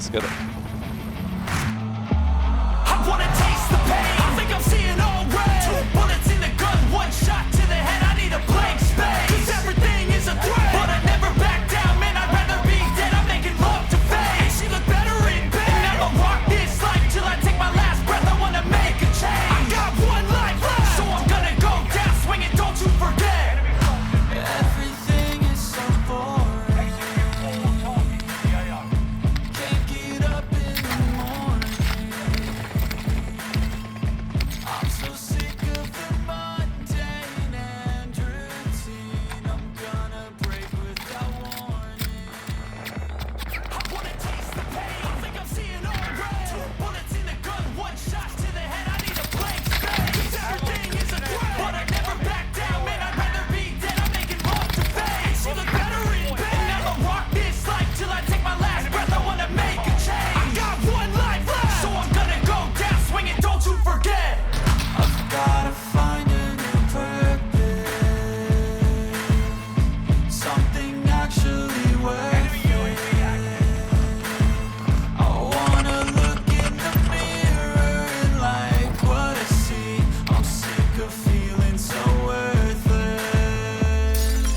Let's get it. I wanna taste the pain. I think I'm seeing all red. 2 bullets in the gun, 1 shot to the head. I need a blank space. 'Cause everything is a threat. But I never back down, man. I'd rather be dead. I'm making love to fate. And she look better in bed. And I'ma rock this life till I take my last breath. I wanna make a change. I got 1 life left, so I'm gonna go down swinging. Don't you forget. Everything is so boring. Can't get up in the morning. I'm so sick of the mundane and routine. I'm gonna break without warning. I wanna taste the pain. I think I'm seeing all red. 2 bullets in the gun, 1 shot to the head. I need a blank space. 'Cause everything is a threat. But I never back down, man. I'd rather be dead. I'm making love to fate. She look better in bed. And I'ma rock this life till I take my last breath. I wanna make a change. I got 1 life left, so I'm gonna go down swinging. Don't you forget. I've gotta find a new purpose. Something actually worth it. I wanna look in the mirror and like what I see. I'm sick of feeling so worthless.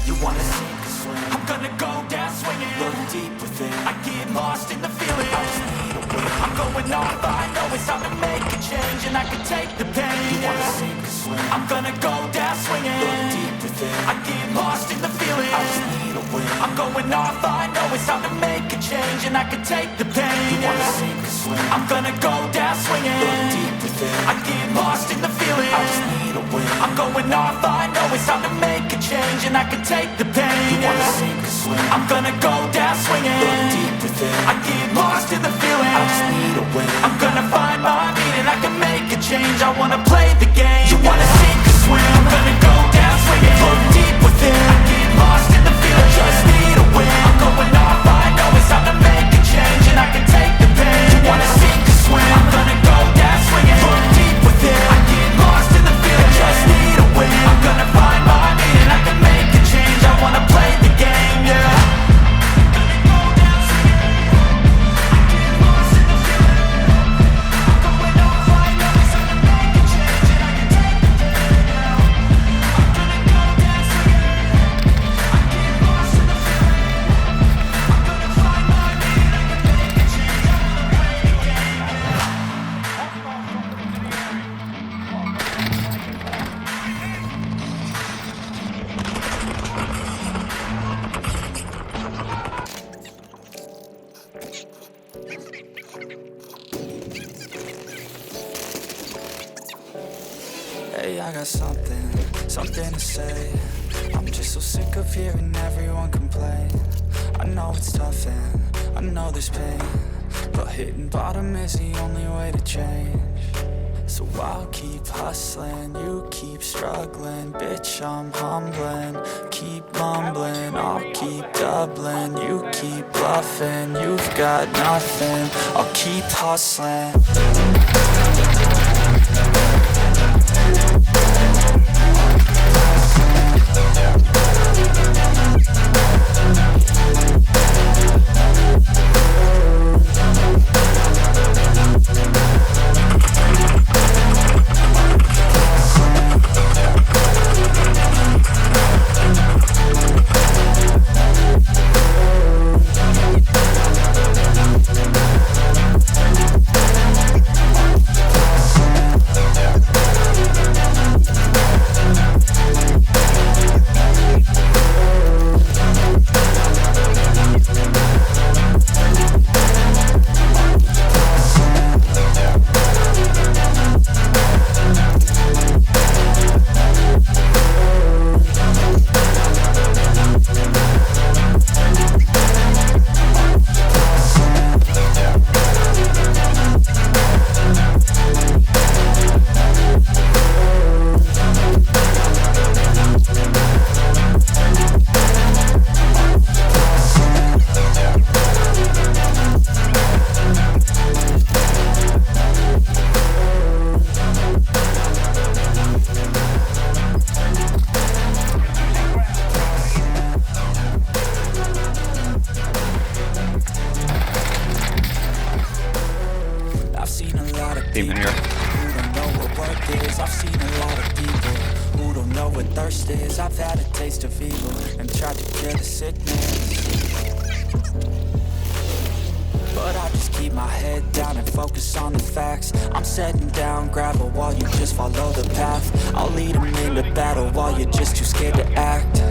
You wanna sink or swim? I'm gonna go down swinging. Look deep within. I get lost in the feeling. I just need a win. I'm going off. I know it's time to make a change, and I can take the pain. You wanna sink or swim? I'm gonna go down swinging. Look deep within. I get lost in the feeling. I just need a win. I'm going off. I know it's time to make a change, and I can take the pain. You wanna sink or swim? I'm gonna go down swinging. Look deep within. I get lost in the feeling. I just need a win. I'm going off. I know it's time to make a change, and I can take the pain. You wanna sink or swim? I'm gonna go down swinging. Look deep within. I get lost in the feeling. I just need a win. I'm gonna find my meaning. I can make a change. I wanna play the game. You wanna sink or swim? I'm gonna go down swinging. Look deep within. I get lost in the feeling. I just need a win. I'm going off. I know it's time to make a change, and I can take the pain. You wanna sink or swim? I'm gonna go down swinging. Look deep within. I get lost in the feeling. I just need a win. I'm gonna find my meaning. I can make a change. I wanna play the game, yeah. Hey, I got something to say. I'm just so sick of hearing everyone complain. I know it's tough and I know there's pain, but hitting bottom is the only way to change. So I'll keep hustling, you keep struggling. Bitch, I'm humbling, keep mumbling. I'll keep doubling, you keep bluffing. You've got nothing, I'll keep hustling. Team in here. Who don't know what work is? I've seen a lot of people who don't know what thirst is. I've had a taste of evil and tried to cure the sickness, but I just keep my head down and focus on the facts. I'm setting down gravel while you just follow the path. I'll lead them into battle while you're just too scared to act.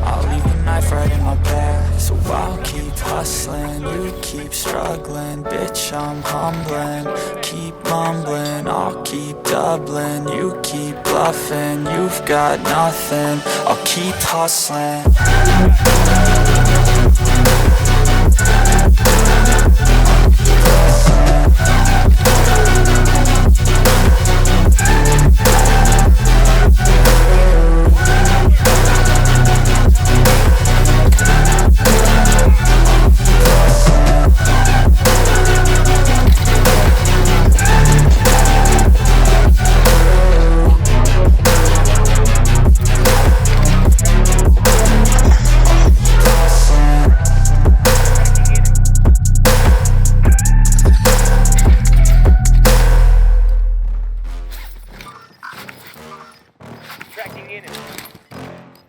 I'll leave the knife right in my back. So I'll keep hustling, you keep struggling. Bitch, I'm humbling, keep mumbling. I'll keep doubling, you keep bluffing. You've got nothing, I'll keep hustling.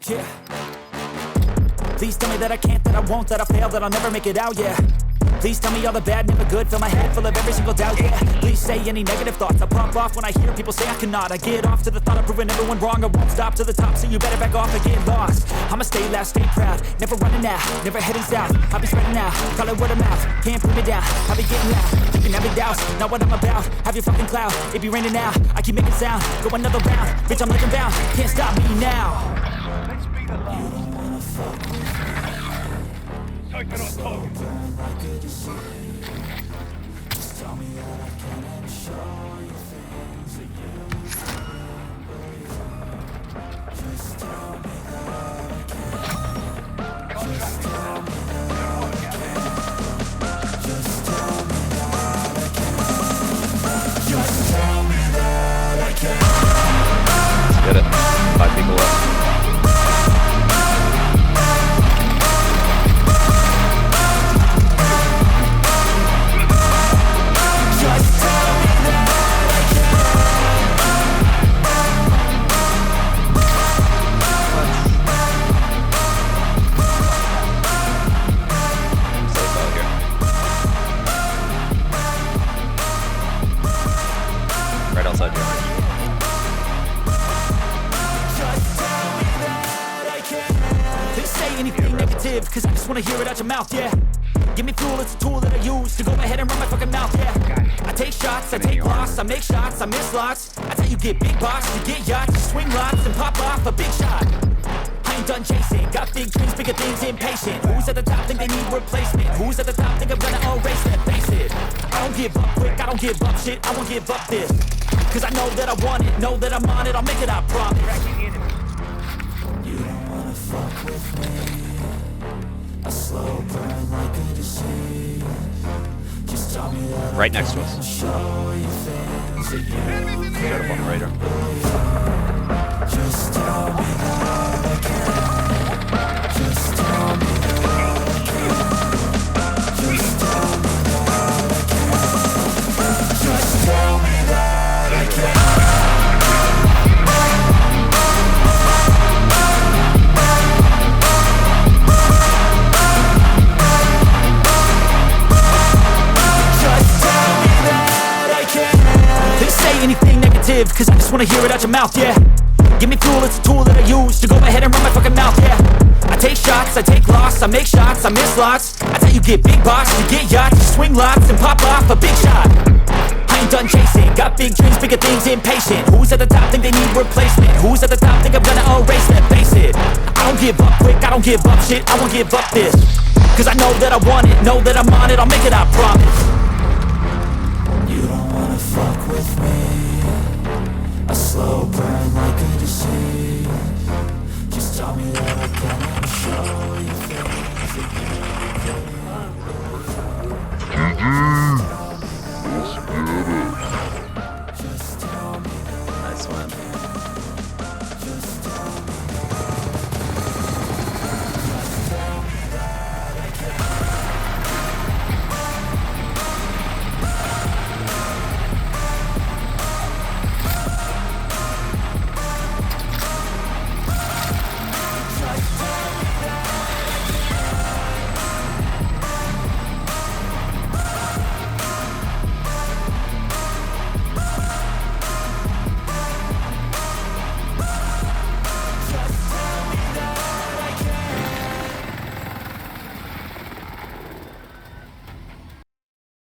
Yeah. Please tell me that I can't, that I won't, that I fail, that I'll never make it out, yeah. Please tell me all the bad, never good, fill my head full of every single doubt, yeah. Please say any negative thoughts, I pop off when I hear people say I cannot. I get off to the thought of proving everyone wrong, I won't stop to the top, so you better back off and get lost. I'ma stay loud, stay proud, never running out, never heading south. I'll be spreading out, call it word of mouth, can't put me down, I'll be getting loud. You can have your doubts, not what I'm about, have your fucking clout. It be raining now, I keep making sound, go another round, bitch I'm looking bound, can't stop me now. You don't wanna fuck with me. Slow burn like a disease. Just tell me that I can and show you things that you believe. Just tell me that I can. Just tell me that I can. Just tell me that I can. Just tell me that I can. Get it. 5 people left. Right outside here. Please say anything negative, cause I just wanna hear it out your mouth, yeah. Give me fuel, it's a tool that I use to go ahead and run my fucking mouth, yeah. I take shots, I take loss, I make shots, I miss lots. That's how you get big box, you get yachts, you swing lots and pop off a big shot. I ain't done chasing, got big dreams, bigger things, impatient. Who's at the top think they need replacement? Who's at the top think I'm gonna erase that, face it. I don't give up quick, I don't give up shit, I won't give up this. Cause I know that I want it, know that I'm on it, I'll make it, I promise. You don't wanna fuck with me. A slow burn like a disease. Just tell me that Right next to us. show you things that you Got up on the radar. just tell me that I can. Just tell me that I can. Just tell me that I can. Just tell me that I can. Anything negative, cause I just wanna hear it out your mouth, yeah. Give me fuel, it's a tool that I use to go ahead and run my fucking mouth, yeah. I take shots, I take loss, I make shots, I miss lots. That's how you get big box, you get yachts, you swing lots and pop off a big shot. I ain't done chasing, got big dreams, bigger things, impatient. Who's at the top think they need replacement? Who's at the top think I'm gonna erase that, face it. I don't give up quick, I don't give up shit, I won't give up this. Cause I know that I want it, know that I'm on it, I'll make it, I promise. You don't wanna fuck with me. A slow burn like a disease. Just tell me that